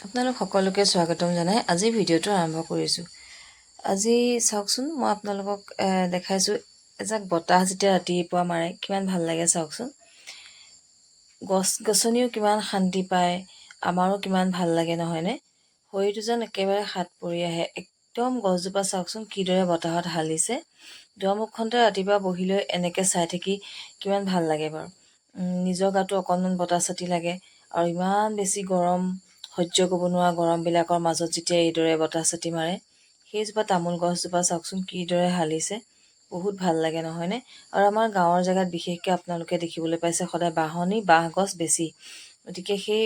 আপোনালোক সকলোকে স্বাগতম জনাই আজি ভিডিঅ'টো আৰম্ভ কৰিছোঁ। আজি চাওকচোন, মই আপোনালোকক দেখাইছোঁ এজাক বতাহ যেতিয়া ৰাতিপুৱা মাৰে কিমান ভাল লাগে চাওকচোন। গছ গছনিও কিমান শান্তি পায়, আমাৰো কিমান ভাল লাগে নহয়নে? শৰীৰটো যেন একেবাৰে হাত পৰি আহে। একদম গছজোপা চাওকচোন কিদৰে বতাহত হালিছে। দুৱাৰমুখখনতে ৰাতিপুৱা বহি লৈ এনেকৈ চাই থাকি কিমান ভাল লাগে বাৰু। নিজৰ গাটো অকণমান বতাহ চাতি লাগে আৰু ইমান বেছি গৰম সহ্য কৰিব নোৱাৰা গৰমবিলাকৰ মাজত যেতিয়া এইদৰে বতাহ চাতি মাৰে, সেইজোপা তামোল গছজোপা চাওকচোন কিদৰে হালিছে, বহুত ভাল লাগে নহয়নে? আৰু আমাৰ গাঁৱৰ জেগাত বিশেষকৈ আপোনালোকে দেখিবলৈ পাইছে সদায় বাঁহ গছ বেছি, গতিকে সেই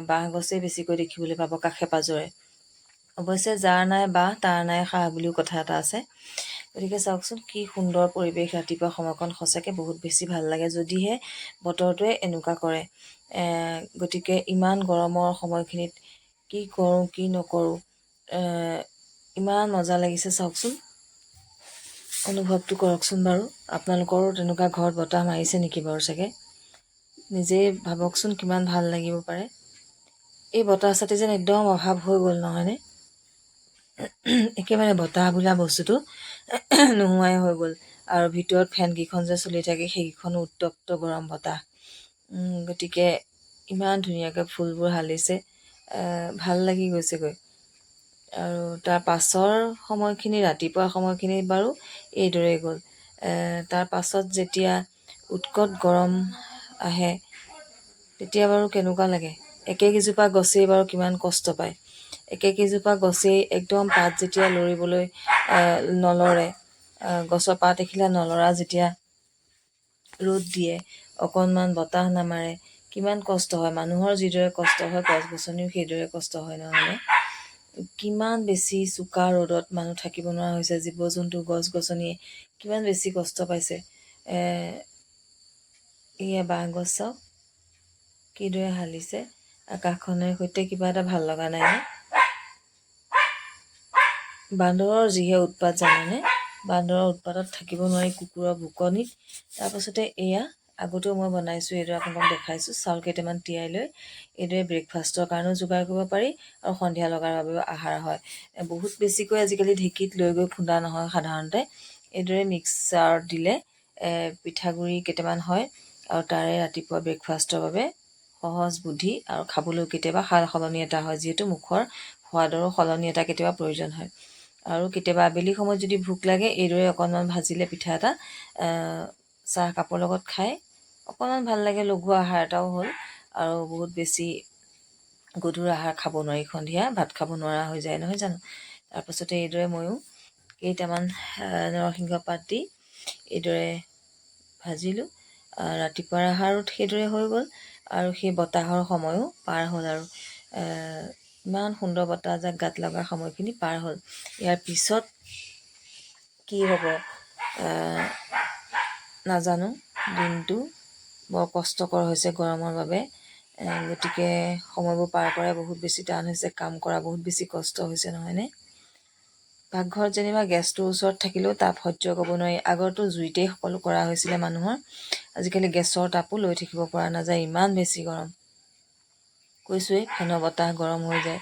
বাঁহ গছেই বেছিকৈ দেখিবলৈ পাব কাষে পাঁজৰে। অৱশ্যে যাৰ নাই বাঁহ তাৰ নাই সাহ বুলিও কথা এটা আছে। গতিকে চাওকচোন কি সুন্দৰ পৰিৱেশ ৰাতিপুৱা সময়কণ, সঁচাকৈ বহুত বেছি ভাল লাগে যদিহে বতৰটোৱে এনেকুৱা কৰে। গতিকে ইমান গৰমৰ সময়খিনিত কি কৰোঁ কি নকৰোঁ, ইমান মজা লাগিছে চাওকচোন। অনুভৱটো কৰকচোন বাৰু। আপোনালোকৰো তেনেকুৱা ঘৰত বতাহ মাৰিছে নেকি বাৰু চাগে? নিজেই ভাবকচোন কিমান ভাল লাগিব পাৰে। এই বতাহ চাতি যেন একদম অভাৱ হৈ গ'ল নহয়নে? একেবাৰে বতাহ বোলা বস্তুটো নোহোৱাই হৈ গ'ল। আৰু ভিতৰত ফেনকেইখন যে চলি থাকে সেইকেইখনো উত্তপ্ত গৰম বতাহ। গতিকে ইমান ধুনীয়াকৈ ফুলবোৰ হালিছে, ভাল লাগি গৈছেগৈ। আৰু তাৰ পাছৰ সময়খিনি, ৰাতিপুৱা সময়খিনি বাৰু এইদৰেই গ'ল। তাৰ পাছত যেতিয়া উৎকট গৰম আহে তেতিয়া বাৰু কেনেকুৱা লাগে। একেকেইজোপা গছেই বাৰু কিমান কষ্ট পায়। একেকেইজোপা গছেই একদম পাত যেতিয়া লৰিবলৈ নলৰে, গছৰ পাত এখিলা নলৰা যেতিয়া ৰ'দ দিয়ে, অকণমান বতাহ নামাৰে, কিমান কষ্ট হয়। মানুহৰ যিদৰে কষ্ট হয় গছ গছনিও সেইদৰে কষ্ট হয় নহয়নে? কিমান বেছি চোকা ৰ'দত মানুহ থাকিব নোৱাৰা হৈছে, জীৱ জন্তু গছ গছনিয়ে কিমান বেছি কষ্ট পাইছে। এয়া বাঁহ গছ চাওক কিদৰে হালিছে, আকাশখনৰ সৈতে কিবা এটা ভাল লগা নাইনে? বান্দৰৰ যিহে উৎপাত জানেনে? বান্দৰৰ উৎপাতত থাকিব নোৱাৰি কুকুৰৰ ভুকনিত। তাৰপাছতে এয়া আগতেও মই বনাইছোঁ, এইদৰে আপোনালোকক দেখাইছোঁ। চাউল কেইটামান তিয়াই লৈ এইদৰে ব্ৰেকফাষ্টৰ কাৰণেও যোগাৰ কৰিব পাৰি আৰু সন্ধিয়া লগাৰ বাবেও আহাৰ হয়। বহুত বেছিকৈ আজিকালি ঢেঁকীত লৈ গৈ খুন্দা নহয়, সাধাৰণতে এইদৰে মিক্সাৰত দিলে পিঠাগুড়ি কেইটামান হয় আৰু তাৰে ৰাতিপুৱা ব্ৰেকফাষ্টৰ বাবে সহজ বুদ্ধি আৰু খাবলৈও কেতিয়াবা সাল সলনি এটা হয়, যিহেতু মুখৰ সোৱাদৰো সলনি এটা কেতিয়াবা প্ৰয়োজন হয়। আৰু কেতিয়াবা আবেলি সময়ত যদি ভোক লাগে এইদৰে অকণমান ভাজিলে পিঠা এটা চাহ কাপৰ লগত খাই অকণমান ভাল লাগে। লঘু আহাৰ এটাও হ'ল আৰু বহুত বেছি গধুৰ আহাৰ খাব নোৱাৰি, সন্ধিয়া ভাত খাব নোৱাৰা হৈ যায় নহয় জানো? তাৰপাছতে এইদৰে ময়ো কেইটামান নৰসিংহ পাত দি এইদৰে ভাজিলোঁ। ৰাতিপুৱাৰ আহাৰো সেইদৰে হৈ গ'ল আৰু সেই বতাহৰ সময়ো পাৰ হ'ল আৰু ইমান সুন্দৰ বতাহজাক গাত লগাৰ সময়খিনি পাৰ হ'ল। ইয়াৰ পিছত কি হ'ব নাজানো। দিনটো বৰ কষ্টকৰ হৈছে গৰমৰ বাবে, গতিকে সময়বোৰ পাৰ কৰাই বহুত বেছি টান হৈছে, কাম কৰা বহুত বেছি কষ্ট হৈছে নহয়নে? পাকঘৰত যেনিবা গেছটোৰ ওচৰত থাকিলেও তাপ সহ্য কৰিব নোৱাৰি। আগতো জুইতেই সকলো কৰা হৈছিলে মানুহৰ, আজিকালি গেছৰ তাপো লৈ থাকিব পৰা নাযায়, ইমান বেছি গৰম। কৈছোঁৱেই ফেনৰ বতাহ গৰম হৈ যায়।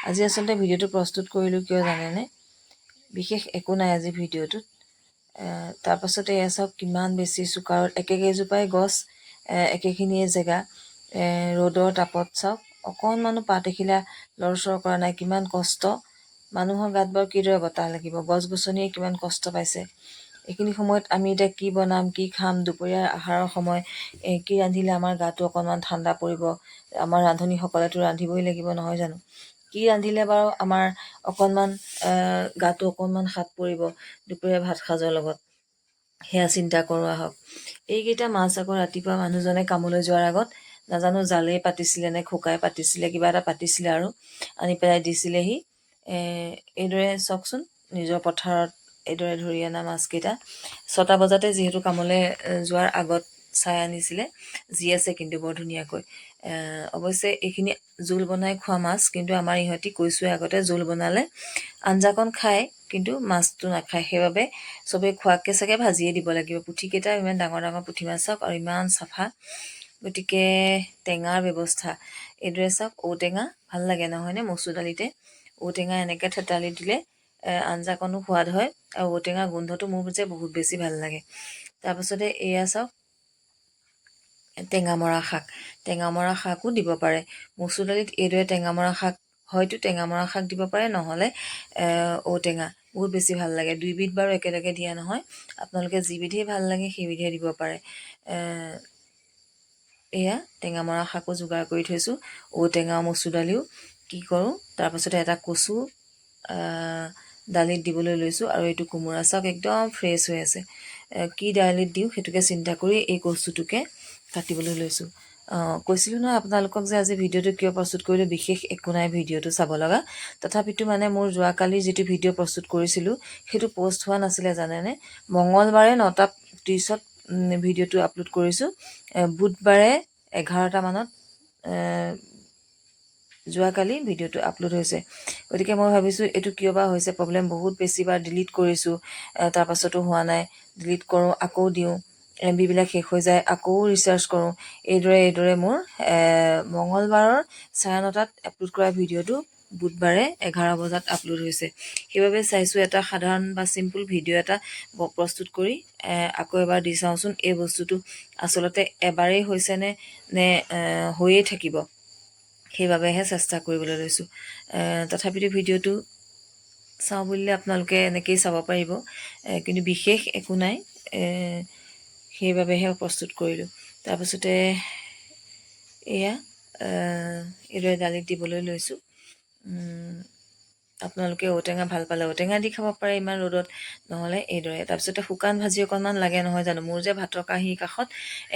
আজি আচলতে ভিডিঅ'টো প্ৰস্তুত কৰিলোঁ কিয় জানেনে? বিশেষ একো নাই আজি ভিডিঅ'টোত। তাৰপাছতে এয়া চাওক কিমান বেছি চোকা ৰ'দ, একেকেইজোপাই গছ, একেখিনিয়ে জেগা, ৰ'দৰ তাপত চাওক অকণমানো পাত এখিলা লৰচৰ কৰা নাই, কিমান কষ্ট। মানুহৰ গাত বাৰু কিদৰে বতাহ লাগিব, গছ গছনিয়ে কিমান কষ্ট পাইছে। এইখিনি সময়ত আমি এতিয়া কি বনাম কি খাম, দুপৰীয়াৰ আহাৰৰ সময়, কি ৰান্ধিলে আমাৰ গাটো অকণমান ঠাণ্ডা পৰিব। আমাৰ ৰান্ধনীসকলেতো ৰান্ধিবই লাগিব নহয় জানো? কি ৰান্ধিলে বাৰু আমাৰ অকণমান গাটো অকণমান শাত পৰিব দুপৰীয়া ভাত সাজৰ লগত, সেয়া চিন্তা কৰোঁ আহক। এইকেইটা মাছ আকৌ ৰাতিপুৱা মানুহজনে কামলৈ যোৱাৰ আগত নাজানো জালেই পাতিছিলে নে খোকাই পাতিছিলে, কিবা এটা পাতিছিলে আৰু আনি পেলাই দিছিলেহি। এইদৰে চাওকচোন নিজৰ পথাৰত এইদৰে ধৰি অনা মাছকেইটা 6টা বজাতে যিহেতু কামলৈ যোৱাৰ আগত চাই আনিছিলে, যি আছে কিন্তু বৰ ধুনীয়াকৈ। অৱশ্যে এইখিনি জোল বনাই খোৱা মাছ, কিন্তু আমাৰ ইহঁতি কৈছোৱে আগতে জোল বনালে আঞ্জাকণ খায় কিন্তু মাছটো নাখায়, সেইবাবে চবেই খোৱাকৈ চাগে ভাজিয়ে দিব লাগিব। পুঠিকেইটা ইমান ডাঙৰ ডাঙৰ পুঠি মাছ চাওক আৰু ইমান চাফা, গতিকে টেঙাৰ ব্যৱস্থা এইদৰে চাওক, ঔটেঙা ভাল লাগে নহয়নে মচুৰ দালিতে। ঔটেঙা এনেকৈ থেতালি দিলে আঞ্জাকণো সোৱাদ হয়, আৰু ঔটেঙাৰ গোন্ধটো মোৰ যে বহুত বেছি ভাল লাগে। তাৰপাছতে এয়া চাওক, টেঙামৰা শাক। টেঙামৰা শাকো দিব পাৰে মচুৰ দালিত। এইদৰে টেঙামৰা শাক, হয়তো টেঙামৰা শাক দিব পাৰে, নহ'লে ঔটেঙা বহুত বেছি ভাল লাগে। দুইবিধ বাৰু একেলগে দিয়া নহয়, আপোনালোকে যিবিধেই ভাল লাগে সেইবিধে দিব পাৰে। এয়া টেঙামৰা শাকো যোগাৰ কৰি থৈছোঁ, ঔটেঙা মচুৰ দালিও। কি কৰোঁ, তাৰপাছতে এটা কচু দালিত দিবলৈ লৈছোঁ, আৰু এইটো কোমোৰা চাওক একদম ফ্ৰেছ হৈ আছে। কি দালিত দিওঁ সেইটোকে চিন্তা কৰি এই কচুটোকে কাটিবলৈ লৈছোঁ। কৈছিলোঁ নহয় আপোনালোকক যে আজি ভিডিঅ'টো কিয় প্ৰস্তুত কৰিলোঁ, বিশেষ একো নাই ভিডিঅ'টো চাব লগা। তথাপিতো মানে মোৰ যোৱাকালি যিটো ভিডিঅ' প্ৰস্তুত কৰিছিলোঁ সেইটো পষ্ট হোৱা নাছিলে জানেনে। মঙলবাৰে 9:30 ভিডিঅ'টো আপলোড কৰিছোঁ, বুধবাৰে 11টা মানত যোৱাকালি ভিডিঅ'টো আপলোড হৈছে। গতিকে মই ভাবিছোঁ এইটো কিয় বা হৈছে প্ৰব্লেম, বহুত বেছিবাৰ ডিলিট কৰিছোঁ, তাৰপাছতো হোৱা নাই। ডিলিট কৰোঁ, আকৌ দিওঁ, MB-বিলাক শেষ হৈ যায়, আকৌ ৰিচাৰ্জ কৰোঁ। এইদৰে মোৰ মঙলবাৰৰ 9:30 আপলোড কৰা ভিডিঅ'টো বুধবাৰে 11 বজাত আপলোড হৈছে। সেইবাবে চাইছোঁ এটা সাধাৰণ বা চিম্পুল ভিডিঅ' এটা প্ৰস্তুত কৰি আকৌ এবাৰ দি চাওঁচোন এই বস্তুটো আচলতে এবাৰেই হৈছেনে নে হৈয়ে থাকিব, সেইবাবেহে চেষ্টা কৰিবলৈ লৈছোঁ। তথাপিতো ভিডিঅ'টো চাওঁ বুলিলে আপোনালোকে এনেকৈয়ে চাব পাৰিব, কিন্তু বিশেষ একো নাই, সেইবাবেহে প্ৰস্তুত কৰিলোঁ। তাৰপিছতে এয়া এইদৰে দালিত দিবলৈ লৈছোঁ। আপোনালোকে ঔটেঙা ভাল পালে ঔটেঙা দি খাব পাৰে ইমান ৰ'দত, নহ'লে এইদৰে। তাৰপিছতে শুকান ভাজি অকণমান লাগে নহয় জানো, মোৰ যে ভাতৰ কাঁহীৰ কাষত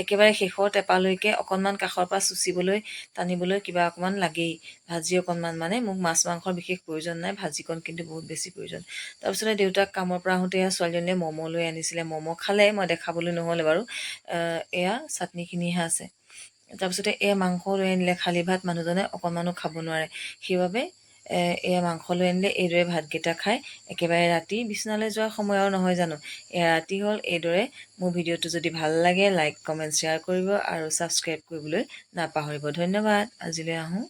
একেবাৰে শেষৰ টেপালৈকে অকণমান কাষৰ পৰা চুচিবলৈ টানিবলৈ কিবা অকণমান লাগেই। ভাজি অকণমান, মানে মোক মাছ মাংসৰ বিশেষ প্ৰয়োজন নাই, ভাজিকণ কিন্তু বহুত বেছি প্ৰয়োজন। তাৰপিছতে দেউতাক কামৰ পৰা আহোঁতে ছোৱালীজনীয়ে ম'ম' লৈ আনিছিলে, ম'ম' খালে, মই দেখাবলৈ নহ'লে বাৰু। এয়া চাটনিখিনিহে আছে। তাৰপিছতে এয়া মাংস লৈ আনিলে, খালী ভাত মানুহজনে অকণমানো খাব নোৱাৰে, সেইবাবে এয়া মাংস লৈ আনিলে। এইদৰে ভাতকেইটা খাই একেবাৰে ৰাতি বিচনালৈ যোৱাৰ সময় আৰু নহয় জানো, এয়া ৰাতি হ'ল। এইদৰে মোৰ ভিডিঅ'টো যদি ভাল লাগে লাইক কমেণ্ট শ্বেয়াৰ কৰিব আৰু ছাবস্ক্ৰাইব কৰিবলৈ নাপাহৰিব। ধন্যবাদ, আজিলৈ আহোঁ।